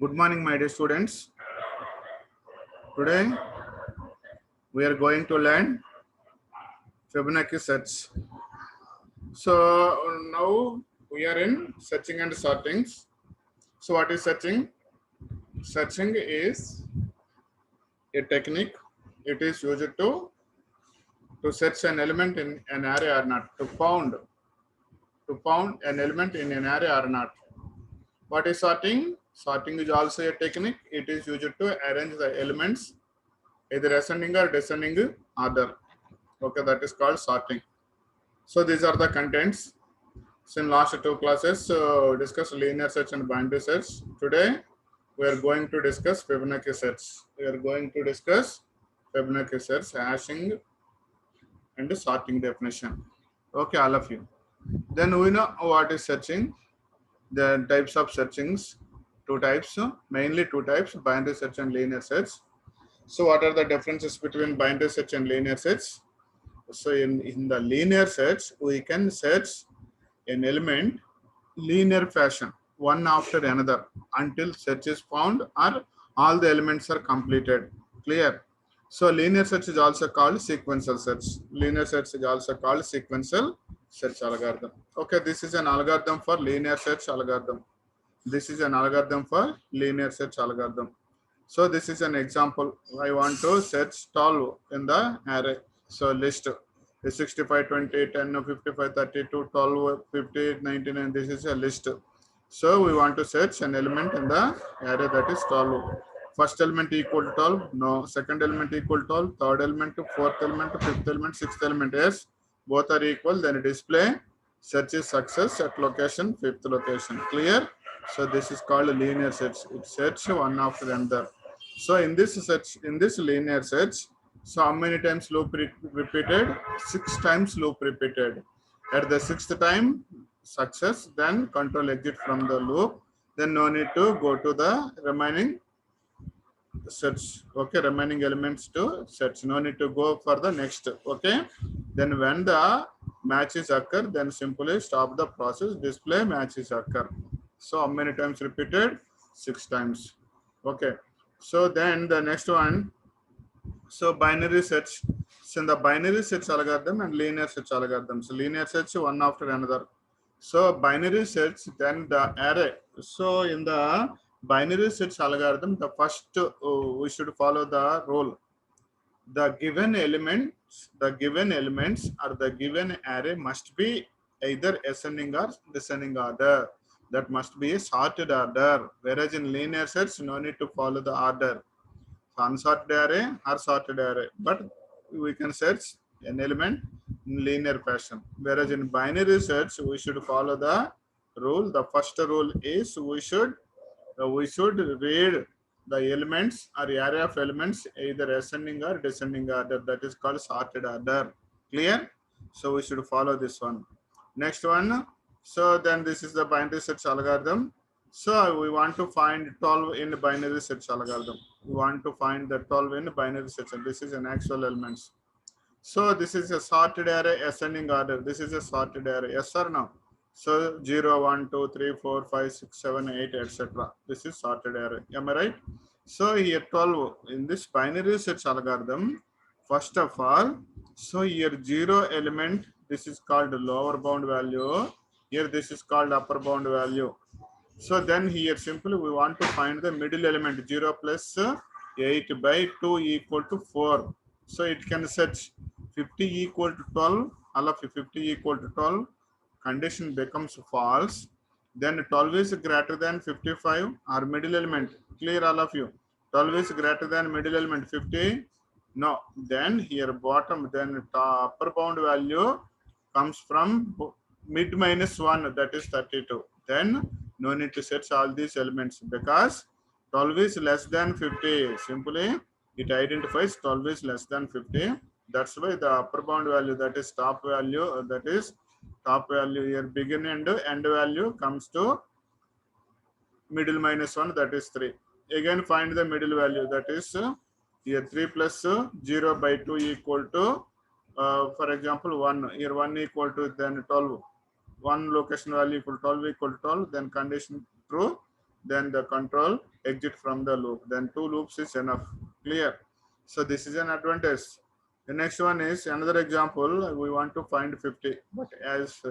Good morning, my dear students. Today we are going to learn Fibonacci search. So now we are in searching and sortings. So what is searching? Searching is a technique. It is used to search an element in an array or not, to found an element in an array or not. What is sorting? Sorting is also a technique. It is used to arrange the elements either ascending or descending order. Okay, that is called sorting. So these are the contents. So in last two classes, discuss linear search and binary search. Today, we are going to discuss Fibonacci search. We are going to discuss Fibonacci search, hashing and sorting definition. Okay, all of you. Then we know what is searching. The types of searchings, two types, mainly two types, binary search and linear search. So what are the differences between binary search and linear search? So in the linear search, we can search an element linear fashion, one after another, until search is found or all the elements are completed. Clear? So linear search is also called sequential search. Linear search is also called sequential search algorithm. Okay, this is an algorithm for linear search algorithm. This is an algorithm for linear search algorithm. So this is an example. I want to search 12 in the array. So list is 65, 20, 10, 55, 32, 12, 50, 99. This is a list. So we want to search an element in the array, that is 12. First element equal to 12? No. Second element equal to 12? Third element, fourth element, fifth element, sixth element? Yes. Both are equal. Then display search is success at location, fifth location. Clear? So this is called linear search. It search one after another. So in this search, in this linear search, so how many times loop repeated? 6 times loop repeated. At the sixth time, success, then control exit from the loop. Then no need to go to the remaining search. Okay, remaining elements to search. No need to go for the next. Okay. Then when the matches occur, then simply stop the process. Display matches occur. So how many times repeated? 6 times. Okay. So then the next one. So binary search. So in the binary search algorithm and linear search algorithm. So linear search one after another. So binary search, then the array. So in the binary search algorithm, the first we should follow the rule. The given elements or the given array must be either ascending or descending order. That must be a sorted order. Whereas in linear search, no need to follow the order. Unsorted array or sorted array, but we can search an element in linear fashion. Whereas in binary search, we should follow the rule. The first rule is we should read the elements or array of elements either ascending or descending order. That is called sorted order. Clear? So we should follow this one. Next one. So then this is the binary search algorithm. So we want to find 12 in binary search algorithm. We want to find the 12 in binary search. This is an actual elements. So this is a sorted array ascending order. This is a sorted array. Yes or no? So 0, 1, 2, 3, 4, 5, 6, 7, 8, etc. This is sorted array. Am I right? So here 12 in this binary search algorithm. First of all, so here 0 element, this is called lower bound value. Here this is called upper bound value. So then here simply we want to find the middle element 0 plus 8 by 2 equal to 4. So it can search 50 equal to 12. All of 50 equal to 12. Condition becomes false. Then 12 is greater than 55 or middle element. Clear all of you. 12 is greater than middle element 50. No. Then here bottom, then upper bound value comes from mid minus 1, that is 32. Then no need to search all these elements because 12 is less than 50. Simply it identifies 12 is less than 50. That's why the upper bound value, that is top value, that is top value here, begin and end value comes to middle minus 1, that is 3. Again find the middle value, that is here 3 plus 0 by 2 equal to for example 1. Here 1 equal to then 12. One location value equal to 12 equal to 12, then condition true. then the control exit from the loop. Then 2 loops is enough. Clear? So this is an advantage. The next one is another example. We want to find 50, but as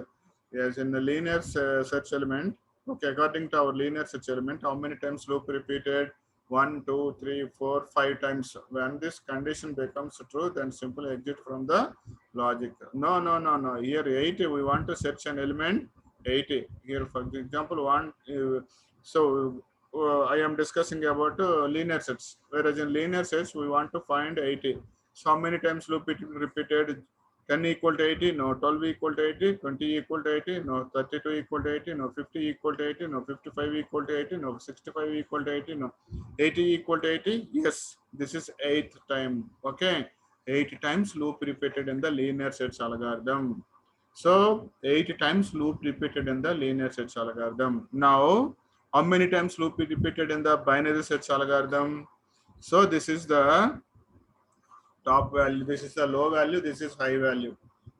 in the linear search element, okay, according to our linear search element, how many times loop repeated? 1, 2, 3, 4, 5 times. When this condition becomes true, then simply exit from the logic. No. Here 80, we want to search an element 80. Here, for example, one. I am discussing about linear sets. Whereas in linear sets, we want to find 80. So how many times loop it repeated? 10 equal to 80, no. 12 equal to 80, 20 equal to 80, no. 32 equal to 80, no. 50 equal to 80, no. 55 equal to 80, no. 65 equal to 80, no. 80 equal to 80, yes. This is 8th time, okay. 8 times loop repeated in the linear sets algorithm. So 8 times loop repeated in the linear sets algorithm. Now, how many times loop repeated in the binary sets algorithm? So this is the top value, this is the low value, this is high value.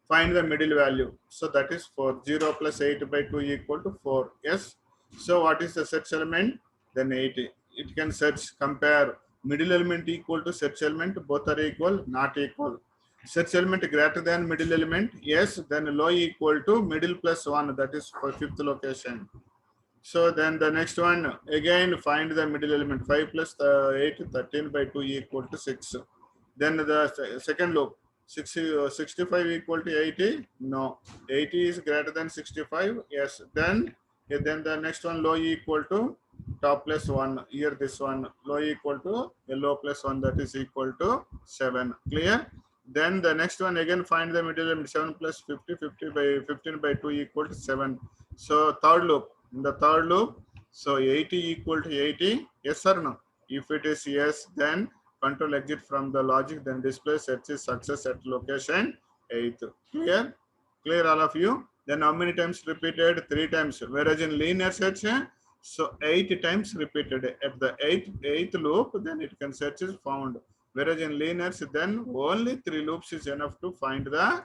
Find the middle value. So that is 4. 0 plus 8 by 2 equal to 4. Yes. So what is the search element? Then 80. It can search, compare middle element equal to search element, both are equal, not equal. Search element greater than middle element, yes, then low equal to middle plus 1, that is for 5th location. So then the next one, again find the middle element, 5 plus 8, 13 by 2 equal to 6. Then the second loop, 65 equal to 80, no. 80 is greater than 65, yes. Then the next one, low equal to top plus 1, here this one, low equal to yellow plus 1, that is equal to 7. Clear? Then the next one, again find the middle element, 7 plus 50, 50 by 15 by 2 equal to 7. So third loop, in the third loop, so 80 equal to 80, yes or no? If it is yes, then control exit from the logic, then display search is success at location 8. Clear? Clear all of you? Then how many times repeated? 3 times. Whereas in linear search, so 8 times repeated. At the eighth loop, then it can search is found. Whereas in linear, then only 3 loops is enough to find the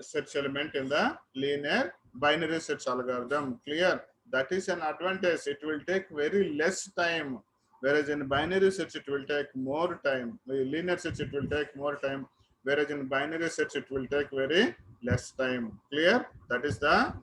search element in the linear binary search algorithm. Clear? That is an advantage. It will take very less time. Whereas in binary search, it will take more time. Linear search, it will take more time. Whereas in binary search, it will take very less time. Clear? That is the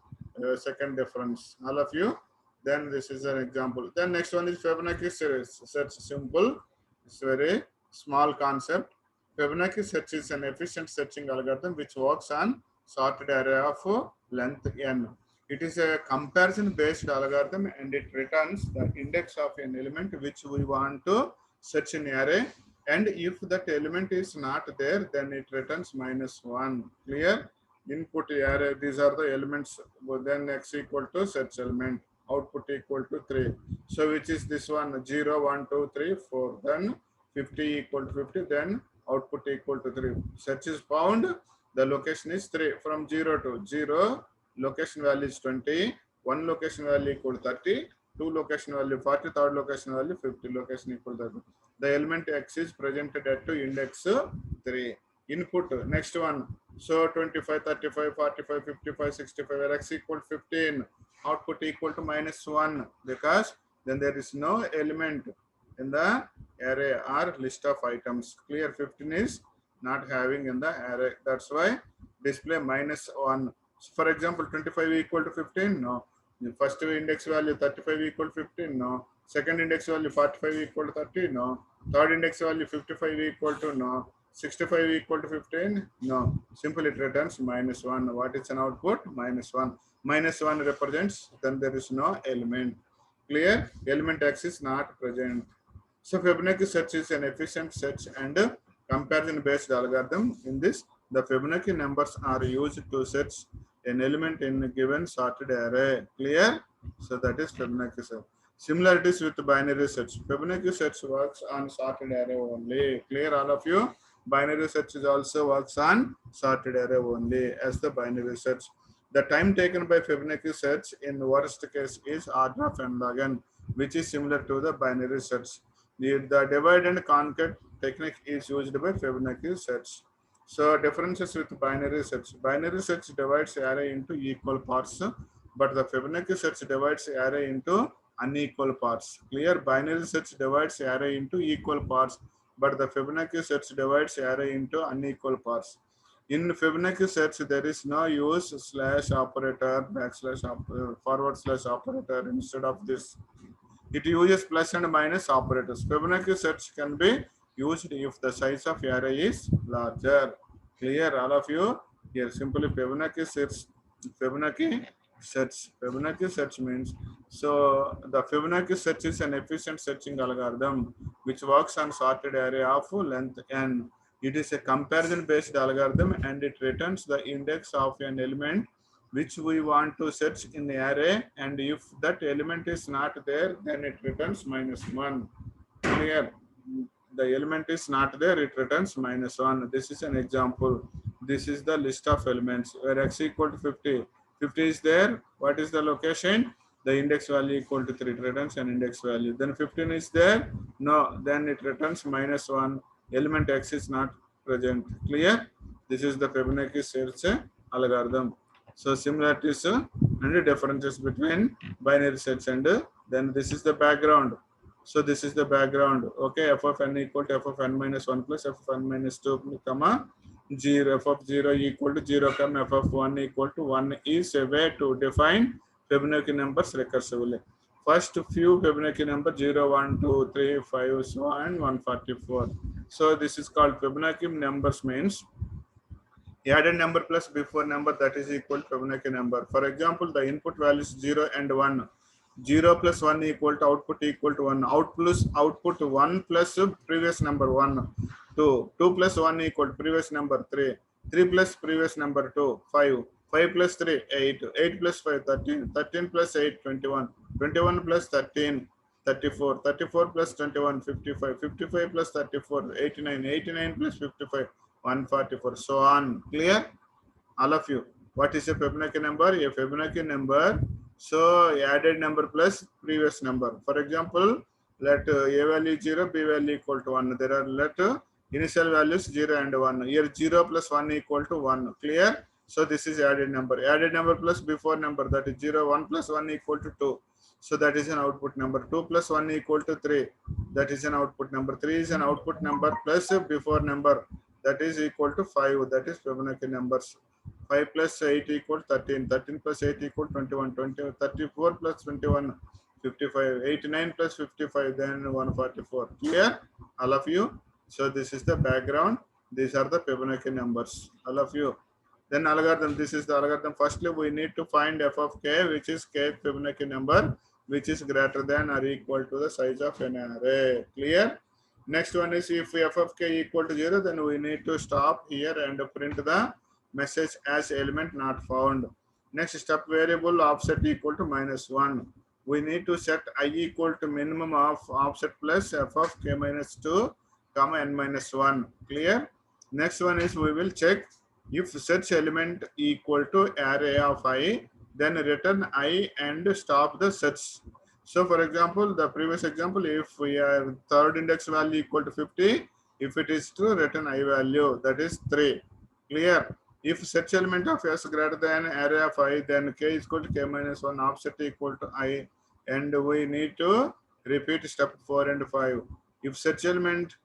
second difference. All of you. Then this is an example. Then next one is Fibonacci search. Simple. It's very small concept. Fibonacci search is an efficient searching algorithm which works on sorted array of length n. It is a comparison based algorithm and it returns the index of an element which we want to search in array, and if that element is not there, then it returns -1. Clear? Input array, these are the elements, then x equal to search element, output equal to 3. So which is this one, 0, 1, 2, 3, 4. Then 50 equal to 50, then output equal to 3. Search is found, the location is 3. From 0 to 0, location value is 20, 1 location value equal to 30, 2 location value 40, third location value 50, location equal to 30. The element x is presented at index 3. Input, next one, so 25, 35, 45, 55, 65, where x equal to 15, output equal to -1, because then there is no element in the array or list of items. Clear? 15 is not having in the array. That's why display -1. So for example, 25 equal to 15, no. The first index value 35 equal to 15, no. Second index value 45 equal to 30, no. Third index value 55 equal to, no. 65 equal to 15, no. Simply it returns -1. What is an output? -1. -1 represents then there is no element. Clear? Element x is not present. So Fibonacci search is an efficient search and comparison based algorithm. In this, the Fibonacci numbers are used to search an element in a given sorted array. Clear? So that is Fibonacci search. Similarities with binary search. Fibonacci search works on sorted array only. Clear all of you? Binary search is also works on sorted array only as the binary search. The time taken by Fibonacci search in worst case is order of n log n, which is similar to the binary search. The divide and conquer technique is used by Fibonacci search. So differences with binary search. Binary search divides array into equal parts. but the Fibonacci search divides array into unequal parts. Clear? Binary search divides array into equal parts, but the Fibonacci search divides array into unequal parts. In Fibonacci search, there is no use slash operator, forward slash operator instead of this. It uses plus and minus operators. Fibonacci search can be used if the size of array is larger. Clear, all of you? Here, simply Fibonacci search. Fibonacci Fibonacci search means, so the Fibonacci search is an efficient searching algorithm which works on sorted array of length n. It is a comparison based algorithm and it returns the index of an element which we want to search in the array, and if that element is not there, then it returns -1. Clear? The element is not there, it returns -1. This is an example. This is the list of elements where x equal to 50. 50 is there. What is the location? The index value equal to 3. It returns an index value. Then 15 is there. No, then it returns -1. Element x is not present. Clear? This is the Fibonacci search algorithm. So similarities and differences between binary search and then this is the background. So this is the background. Okay, f of n equal to f of n minus 1 plus f of n minus 2 comma 0. F of 0 equal to 0 comma f of 1 equal to 1 is a way to define Fibonacci numbers recursively. First few Fibonacci number 0, 1, 2, 3, 5, so on 144. So this is called Fibonacci numbers means added number plus before number that is equal to Fibonacci number. For example, the input values 0 and 1. 0 plus 1 equal to equal to 1. Output 1 plus previous number 1. 2. 2 plus 1 equal to previous number 3. 3 plus previous number 2. 5. 5 plus 3, 8. 8 plus 5, 13. 13 plus 8, 21. 21 plus 13, 34. 34 plus 21, 55. 55 plus 34, 89. 89 plus 55, 144. So on. Clear? All of you. What is a Fibonacci number? A Fibonacci number. So added number plus previous number. For example, let a value 0, b value equal to 1. There are let initial values 0 and 1. Here 0 plus 1 equal to 1. Clear? So this is added number. Added number plus before number, that is 0. 1 plus 1 equal to 2. So that is an output number. 2 plus 1 equal to 3. That is an output number. 3 is an output number plus before number. That is equal to 5. That is Fibonacci numbers. 5 plus 8 equal 13. 13 plus 8 equal 21. 34 plus 21, 55. 89 plus 55, then 144. Clear? All of you? So this is the background. These are the Fibonacci numbers. All of you. Then algorithm. This is the algorithm. Firstly, we need to find f of k, which is k Fibonacci number, which is greater than or equal to the size of an array. Clear? Next one is if f of k equal to 0, then we need to stop here and print the message as element not found. Next step, variable offset equal to -1. We need to set I equal to minimum of offset plus f of k minus 2 comma n minus 1. Clear? Next one is we will check if search element equal to array of I, then return I and stop the search. So for example, the previous example, if we are third index value equal to 50, if it is true, return I value, that is 3. Clear? If search element of S greater than array of I, then k is equal to k minus 1, offset equal to I, and we need to repeat step 4 and 5. If search element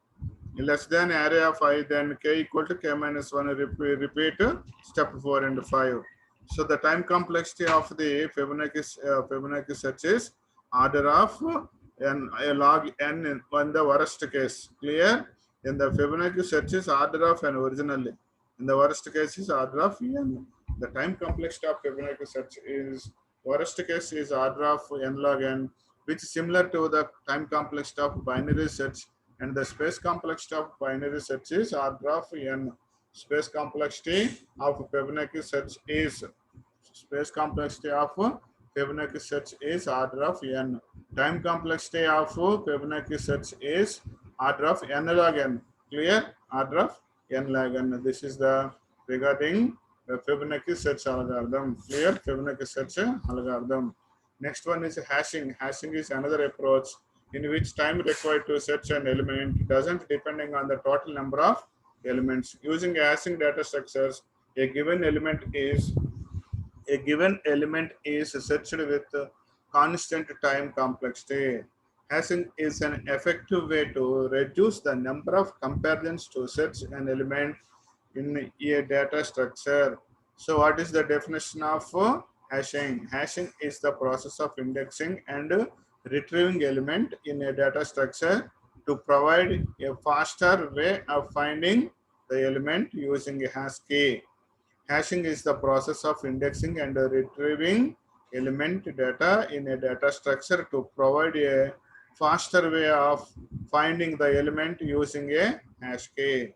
less than array of I, then k equal to k minus 1, repeat step 4 and 5. So the time complexity of the Fibonacci search is order of n, a log n in the worst case. Clear? In the Fibonacci search is order of n originally. In the worst case is order of n. The time complexity of Fibonacci search is worst case is order of n log n, which is similar to the time complexity of binary search, and the space complexity of binary search is order of n. Space complexity of Fibonacci search is order of n. Time complexity of Fibonacci search is order of n log n. Clear? Order of n log n. This is the regarding the Fibonacci search algorithm. Clear? Fibonacci search algorithm. Next one is hashing. Hashing is another approach in which time required to search an element doesn't depending on the total number of elements. Using hashing data structures, a given element is A given element is searched with constant time complexity. Hashing is an effective way to reduce the number of comparisons to search an element in a data structure. So, what is the definition of hashing? Hashing is the process of indexing and retrieving element in a data structure to provide a faster way of finding the element using a hash key. Hashing is the process of indexing and retrieving element data in a data structure to provide a faster way of finding the element using a hash key.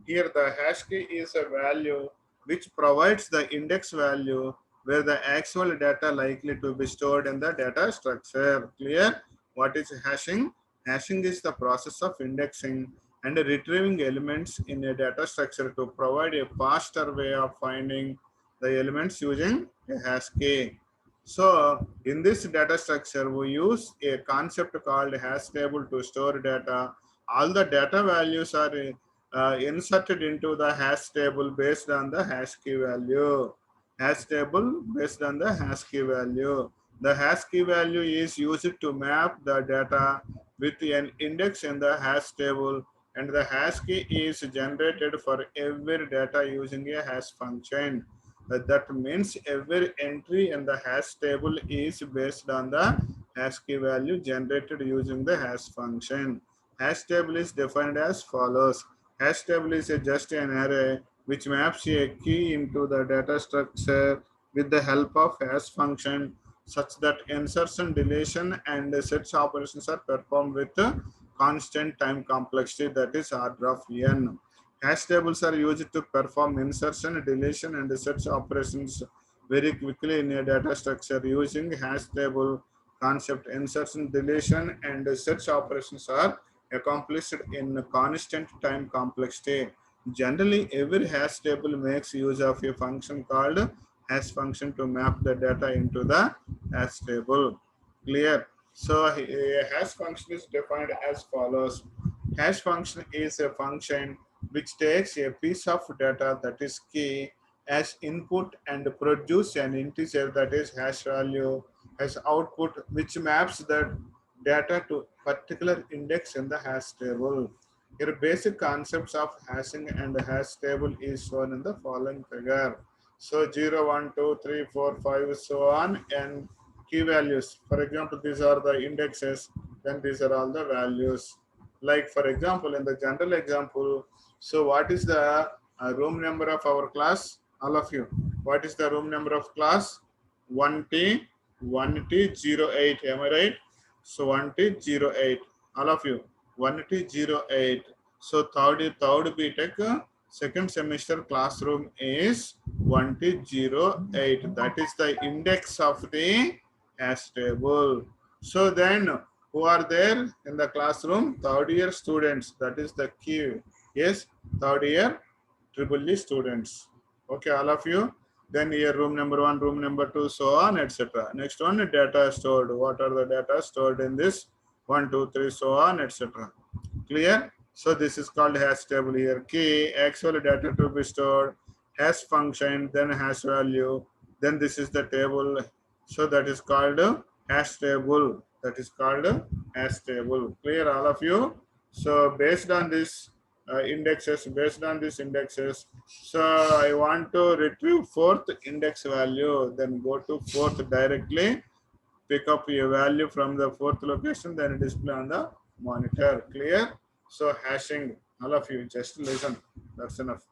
Here the hash key is a value which provides the index value where the actual data likely to be stored in the data structure. Clear? What is hashing? Hashing is the process of indexing and retrieving elements in a data structure to provide a faster way of finding the elements using a hash key. So, in this data structure, we use a concept called hash table to store data. All the data values are inserted into the hash table based on the hash key value. Hash table based on the hash key value. The hash key value is used to map the data with an index in the hash table, and the hash key is generated for every data using a hash function. That means every entry in the hash table is based on the hash key value generated using the hash function. Hash table is defined as follows. Hash table is just an array which maps a key into the data structure with the help of hash function such that insertion, deletion, and search operations are performed with constant time complexity, that is order of n. Hash tables are used to perform insertion, deletion, and search operations very quickly in a data structure. Using hash table concept, insertion, deletion, and search operations are accomplished in constant time complexity. Generally, every hash table makes use of a function called hash function to map the data into the hash table. Clear? So, a hash function is defined as follows. Hash function is a function which takes a piece of data, that is key, as input and produce an integer, that is hash value, as output, which maps the data to particular index in the hash table. Here basic concepts of hashing and hash table is shown in the following figure. So 0, 1, 2, 3, 4, 5, so on, and key values. For example, these are the indexes, then these are all the values. Like for example, in the general example, so what is the room number of our class? All of you. What is the room number of class? 1T, 1T08. Am I right? So 1T08. All of you. 1T08. So third B Tech second semester classroom is 1T08. That is the index of the hash table. So then who are there in the classroom? Third year students. That is the key. Yes, third year triple E students. Okay, all of you. Then here room number 1, room number 2, so on, etc. Next one, data stored. What are the data stored in this? 1, 2, 3, so on, etc. Clear? So this is called hash table here. Key, actual data to be stored, hash function, then hash value. Then this is the table. So that is called hash table. That is called hash table. Clear, all of you? So based on this based on these indexes, so I want to retrieve fourth index value. Then go to fourth directly, pick up a value from the fourth location, then display on the monitor. Clear? So hashing, all of you just listen. That's enough.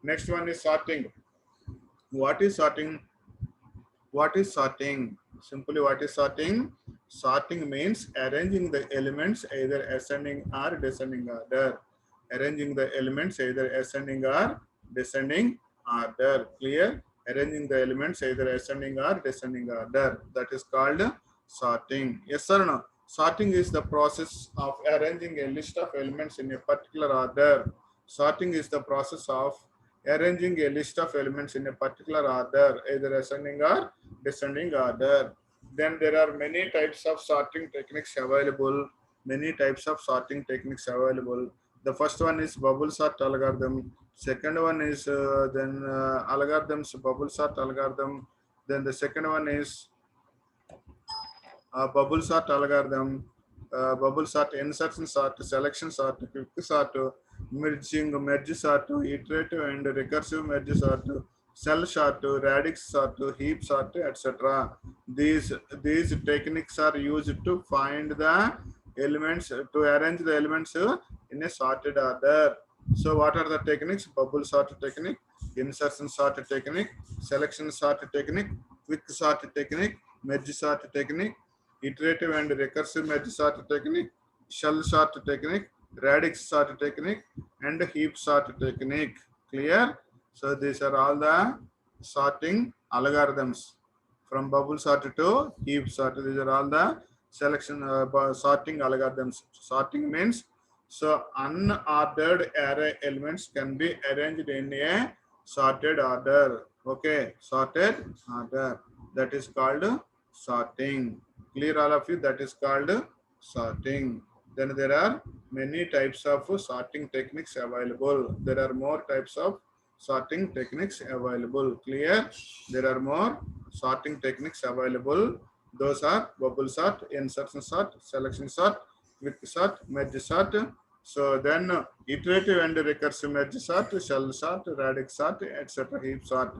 Next one is sorting. What is sorting? What is sorting? Simply, what is sorting? Sorting means arranging the elements either ascending or descending order. Arranging the elements either ascending or descending order. Clear? Arranging the elements either ascending or descending order. That is called sorting. Yes or no? Sorting is the process of arranging a list of elements in a particular order. Sorting is the process of arranging a list of elements in a particular order, either ascending or descending order. Then there are many types of sorting techniques available. Many types of sorting techniques available. The first one is bubble sort algorithm. Second one is algorithms, bubble sort algorithm. Then the second one is bubble sort algorithm, bubble sort, insertion sort, selection sort, quick sort, merge sort, iterative and recursive merge sort, cell sort, radix sort, heap sort, etc. These these techniques are used to find the elements, to arrange the elements in a sorted order. So what are the techniques? Bubble sort technique, insertion sort technique, selection sort technique, quick sort technique, merge sort technique, iterative and recursive merge sort technique, shell sort technique, radix sort technique, and heap sort technique. Clear? So these are all the sorting algorithms from bubble sort to heap sort. These are all the selection sorting algorithms. Sorting means so unordered array elements can be arranged in a sorted order. Okay, sorted order. That is called sorting. Clear all of you? That is called sorting. Then there are many types of sorting techniques available. There are more types of sorting techniques available. Clear? There are more sorting techniques available. Those are bubble sort, insertion sort, selection sort, quick sort, merge sort. So then iterative and recursive merge sort, shell sort, radix sort, etc. heap sort.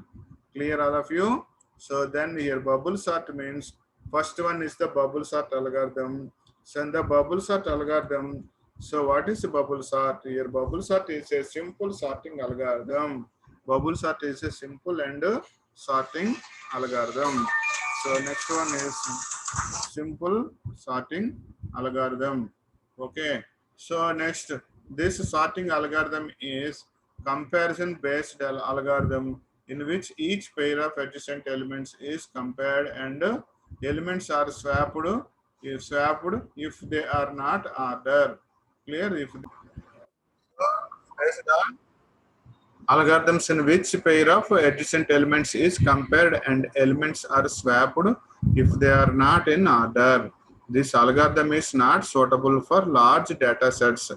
Clear all of you? So then here bubble sort means first one is the bubble sort algorithm. So in the bubble sort algorithm, so what is bubble sort? Here bubble sort is a simple sorting algorithm. Bubble sort is a simple and sorting algorithm. So next one is simple sorting algorithm. Okay. So next, this sorting algorithm is comparison based algorithm in which each pair of adjacent elements is compared and elements are swapped if they are not ordered. Clear? If based on algorithms in which pair of adjacent elements is compared and elements are swapped if they are not in order. This algorithm is not suitable for large data sets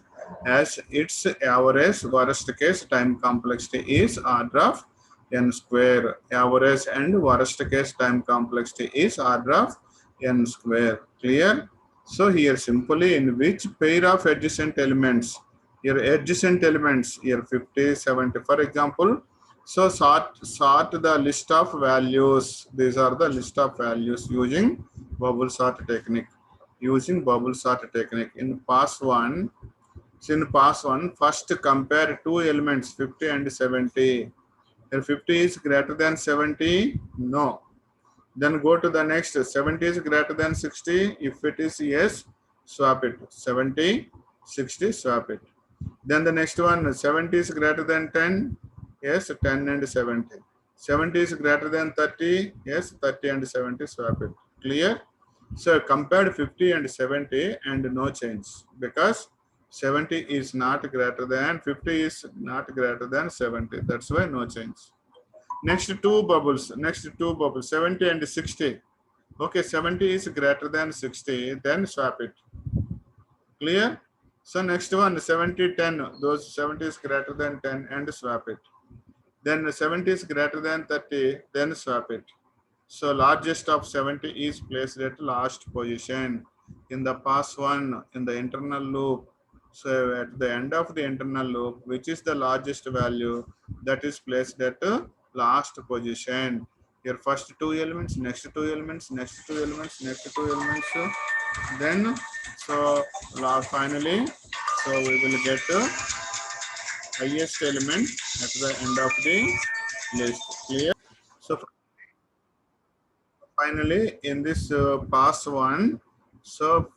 as its average worst case time complexity is order of n square. Average and worst case time complexity is order of n square. Clear? So here simply in which pair of adjacent elements, your adjacent elements here 50, 70 for example. So sort the list of values. These are the list of values using bubble sort technique. Using bubble sort technique in pass one. So in pass one, first compare two elements 50 and 70. Here 50 is greater than 70. No. Then go to the next. 70 is greater than 60. If it is yes, swap it. 70, 60, swap it. Then the next one, 70 is greater than 10. Yes, 10 and 70. 70 is greater than 30. Yes, 30 and 70, swap it. Clear? So compared 50 and 70 and no change because 70 is not greater than 50 is not greater than 70. That's why no change. Next two bubbles, 70 and 60. Okay, 70 is greater than 60, then swap it. Clear? So next one, 70, 10. Those 70 is greater than 10 and swap it. Then 70 is greater than 30, then swap it. So largest of 70 is placed at last position in the pass one in the internal loop. So at the end of the internal loop, which is the largest value that is placed at last position. Your first two elements, next two elements, next two elements, next two elements. Then so finally, so we will get highest element at the end of the list. Clear? So finally, in this pass one, so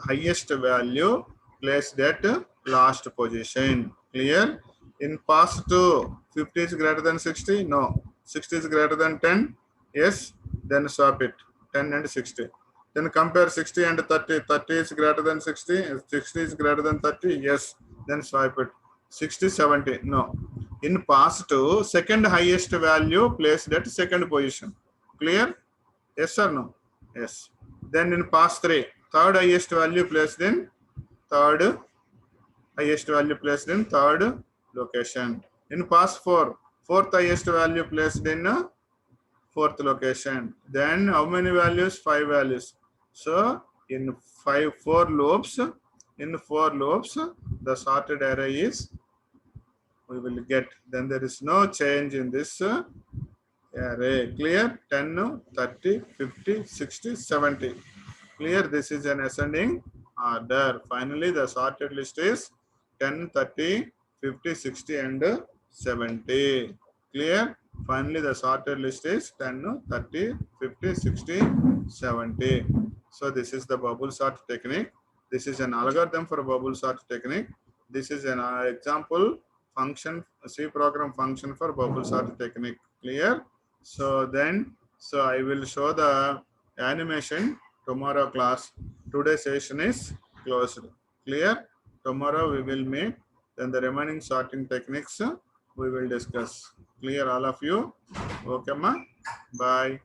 highest value placed at last position. Clear? In pass two, 50 is greater than 60? No. 60 is greater than 10? Yes. Then swap it. 10 and 60. Then compare 60 and 30. 30 is greater than 60. 60 is greater than 30? Yes. Then swipe it. 60, 70. No. In pass two, second highest value placed at second position. Clear? Yes or no? Yes. Then in pass three, third highest value placed in third location. In pass four, fourth highest value placed in fourth location. Then how many values? 5 values. So in 4 loops, the sorted array is we will get. Then there is no change in this array. Clear? 10, 30, 50, 60, 70. Clear? This is an ascending order. Finally, the sorted list is 10, 30, 50, 60, and 70. Clear? Finally, the sorted list is 10, 30, 50, 60, 70. So this is the bubble sort technique. This is an algorithm for bubble sort technique. This is an example function, C program function for bubble sort technique. Clear? So I will show the animation tomorrow class. Today's session is closed. Clear? Tomorrow we will meet. Then the remaining sorting techniques we will discuss. Clear all of you? Okay, ma? Bye.